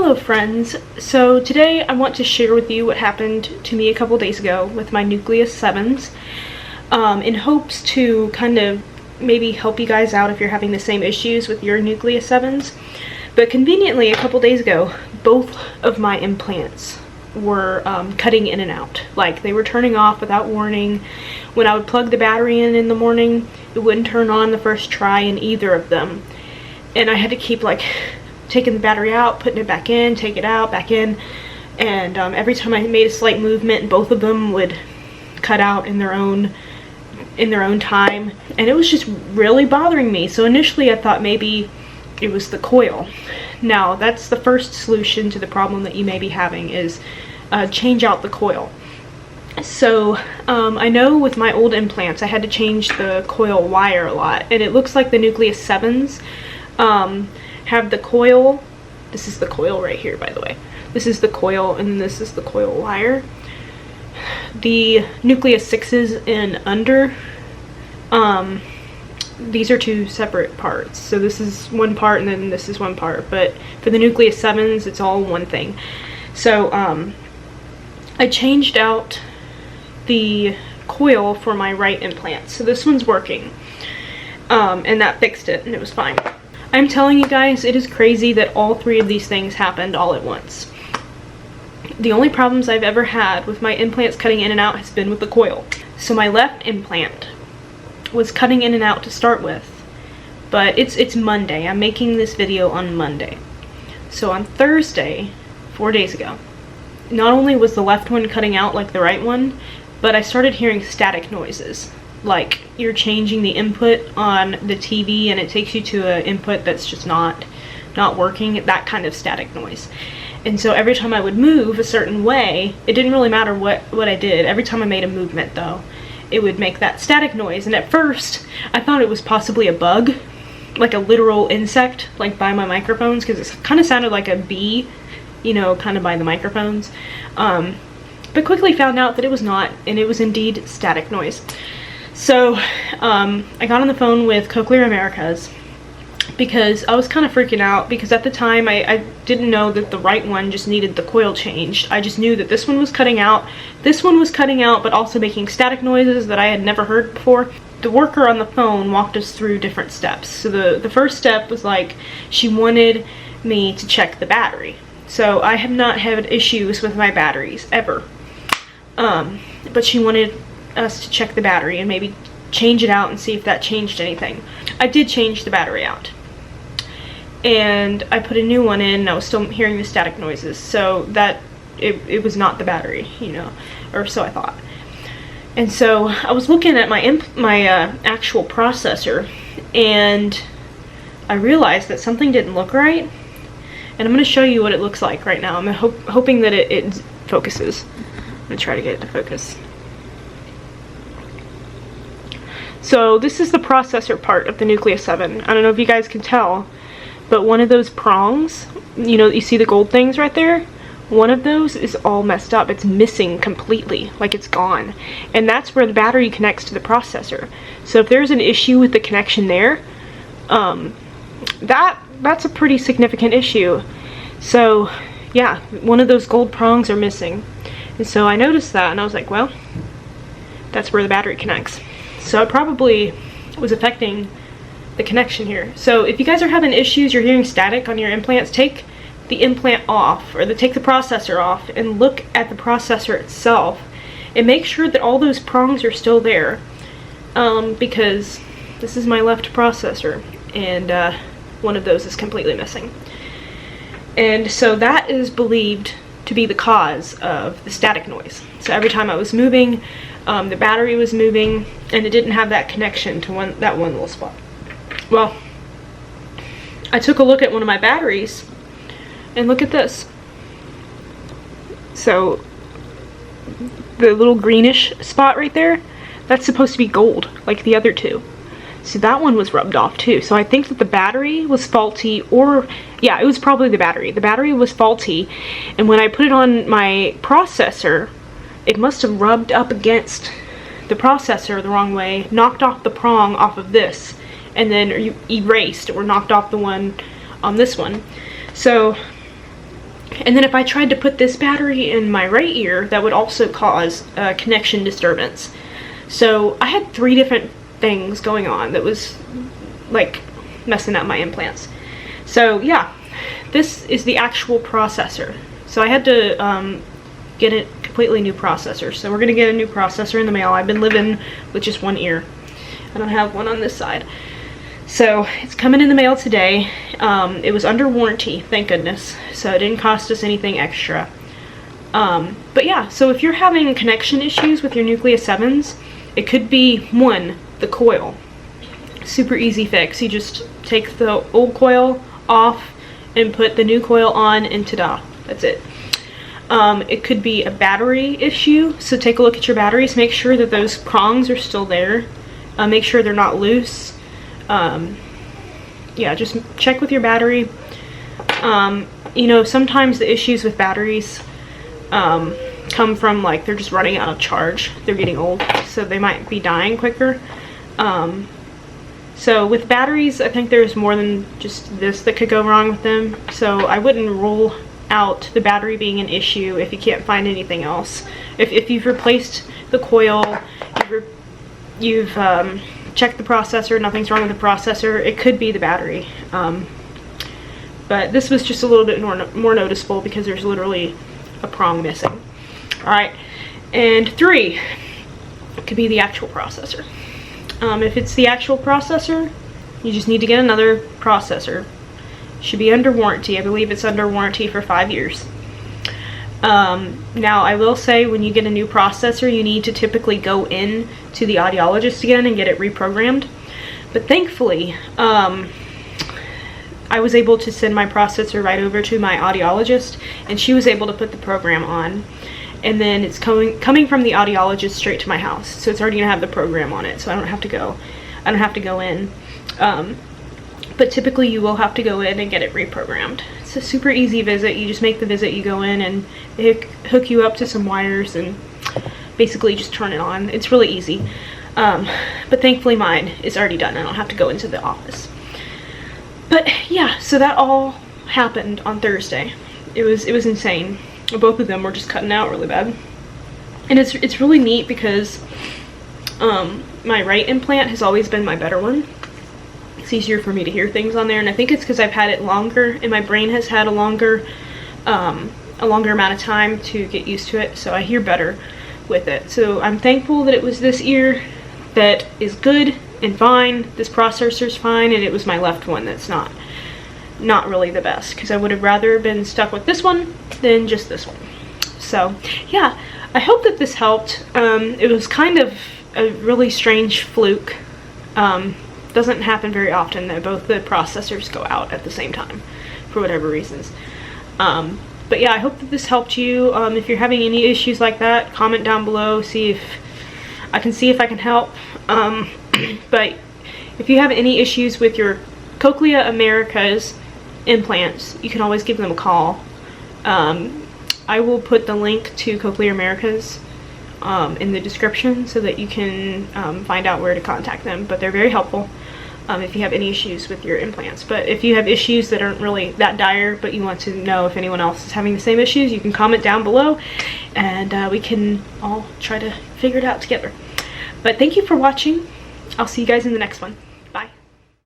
Hello friends, so today I want to share with you what happened to me a couple days ago with my Nucleus 7s in hopes to kind of maybe help you guys out if you're having the same issues with your Nucleus 7s. But conveniently, a couple days ago, both of my implants were cutting in and out. Like, they were turning off without warning. When I would plug the battery in the morning, it wouldn't turn on the first try in either of them. And I had to keep like taking the battery out, putting it back in, take it out, back in, and every time I made a slight movement, both of them would cut out in their own time, and it was just really bothering me. So initially I thought maybe it was the coil. Now that's the first solution to the problem that you may be having, is change out the coil. So I know with my old implants I had to change the coil wire a lot, and it looks like the Nucleus 7s have the coil. This is the coil right here, by the way. This is the coil, and this is the coil wire. The Nucleus 6s and under, these are two separate parts. So this is one part and then this is one part, but for the Nucleus 7s it's all one thing. So I changed out the coil for my right implant. So this one's working, and that fixed it and it was fine. I'm telling you guys, it is crazy that all three of these things happened all at once. The only problems I've ever had with my implants cutting in and out has been with the coil. So my left implant was cutting in and out to start with, but it's Monday. I'm making this video on Monday. So on Thursday, 4 days ago, not only was the left one cutting out like the right one, but I started hearing static noises. Like you're changing the input on the TV and it takes you to an input that's just not working, that kind of static noise. And so every time I would move a certain way, it didn't really matter what I did. Every time I made a movement though, it would make that static noise. And at first I thought it was possibly a bug, like a literal insect, like by my microphones, because it kind of sounded like a bee, you know, kind of by the microphones. But quickly found out that it was not, and it was indeed static noise. So I got on the phone with Cochlear Americas because I was kind of freaking out, because at the time I didn't know that the right one just needed the coil changed. I just knew that this one was cutting out, this one was cutting out, but also making static noises that I had never heard before. The worker on the phone walked us through different steps. So the first step was like, she wanted me to check the battery. So I have not had issues with my batteries ever, but she wanted us to check the battery and maybe change it out and see if that changed anything. I did change the battery out, and I put a new one in, and I was still hearing the static noises, so that it was not the battery, you know, or so I thought. And so I was looking at my actual processor, and I realized that something didn't look right, and I'm going to show you what it looks like right now. I'm hoping that it focuses. I'm going to try to get it to focus. So this is the processor part of the Nucleus 7. I don't know if you guys can tell, but one of those prongs, you know, you see the gold things right there? One of those is all messed up. It's missing completely, like it's gone. And that's where the battery connects to the processor. So if there's an issue with the connection there, that's a pretty significant issue. So yeah, one of those gold prongs are missing. And so I noticed that, and I was like, well, that's where the battery connects. So it probably was affecting the connection here. So if you guys are having issues, you're hearing static on your implants, take the implant off, or take the processor off, and look at the processor itself and make sure that all those prongs are still there, because this is my left processor, and one of those is completely missing. And so that is believed to be the cause of the static noise. So every time I was moving, the battery was moving, and it didn't have that connection to that one little spot. Well, I took a look at one of my batteries, and look at this. So the little greenish spot right there, that's supposed to be gold, like the other two. So that one was rubbed off too. So I think that the battery was faulty, or yeah, it was probably the battery. The battery was faulty, and when I put it on my processor, it must have rubbed up against the processor the wrong way, knocked off the prong off of this, and then erased or knocked off the one on this one. So And then if I tried to put this battery in my right ear, that would also cause a connection disturbance. So I had 3 different things going on that was like messing up my implants. So yeah, this is the actual processor. So I had to get a completely new processor. So we're gonna get a new processor in the mail. I've been living with just one ear. I don't have one on this side. So it's coming in the mail today. It was under warranty, thank goodness. So it didn't cost us anything extra. But yeah, so if you're having connection issues with your Nucleus 7s, it could be one, the coil. Super easy fix. You just take the old coil off and put the new coil on, and ta-da, that's it. It could be a battery issue, so take a look at your batteries. Make sure that those prongs are still there. Make sure they're not loose. Yeah, just check with your battery. You know, sometimes the issues with batteries come from, like, they're just running out of charge. They're getting old, so they might be dying quicker. So with batteries, I think there's more than just this that could go wrong with them. So I wouldn't rule out the battery being an issue if you can't find anything else. If you've replaced the coil, you've checked the processor, nothing's wrong with the processor, it could be the battery. But this was just a little bit more noticeable because there's literally a prong missing. Alright, and 3, it could be the actual processor. If it's the actual processor, you just need to get another processor. Should be under warranty. I believe it's under warranty for 5 years. Now I will say, when you get a new processor, you need to typically go in to the audiologist again and get it reprogrammed. But thankfully, I was able to send my processor right over to my audiologist, and she was able to put the program on. And then it's coming from the audiologist straight to my house, so it's already gonna have the program on it, so I don't have to go in. But typically you will have to go in and get it reprogrammed. It's a super easy visit. You just make the visit, you go in, and they hook you up to some wires and basically just turn it on. It's really easy. But thankfully mine is already done. I don't have to go into the office. But yeah, so that all happened on Thursday. It was insane. Both of them were just cutting out really bad. And it's really neat because my right implant has always been my better one. It's easier for me to hear things on there, and I think it's because I've had it longer and my brain has had a longer amount of time to get used to it, so I hear better with it. So I'm thankful that it was this ear that is good and fine, this processor's fine, and it was my left one that's not really the best, because I would have rather been stuck with this one than just this one. So yeah, I hope that this helped. It was kind of a really strange fluke. Doesn't happen very often that both the processors go out at the same time for whatever reasons. But yeah, I hope that this helped you. If you're having any issues like that, comment down below, see if I can help. But if you have any issues with your Cochlear America's implants, you can always give them a call. I will put the link to Cochlear America's in the description so that you can find out where to contact them, but they're very helpful if you have any issues with your implants. But if you have issues that aren't really that dire, but you want to know if anyone else is having the same issues, you can comment down below, and we can all try to figure it out together. But thank you for watching. I'll see you guys in the next one.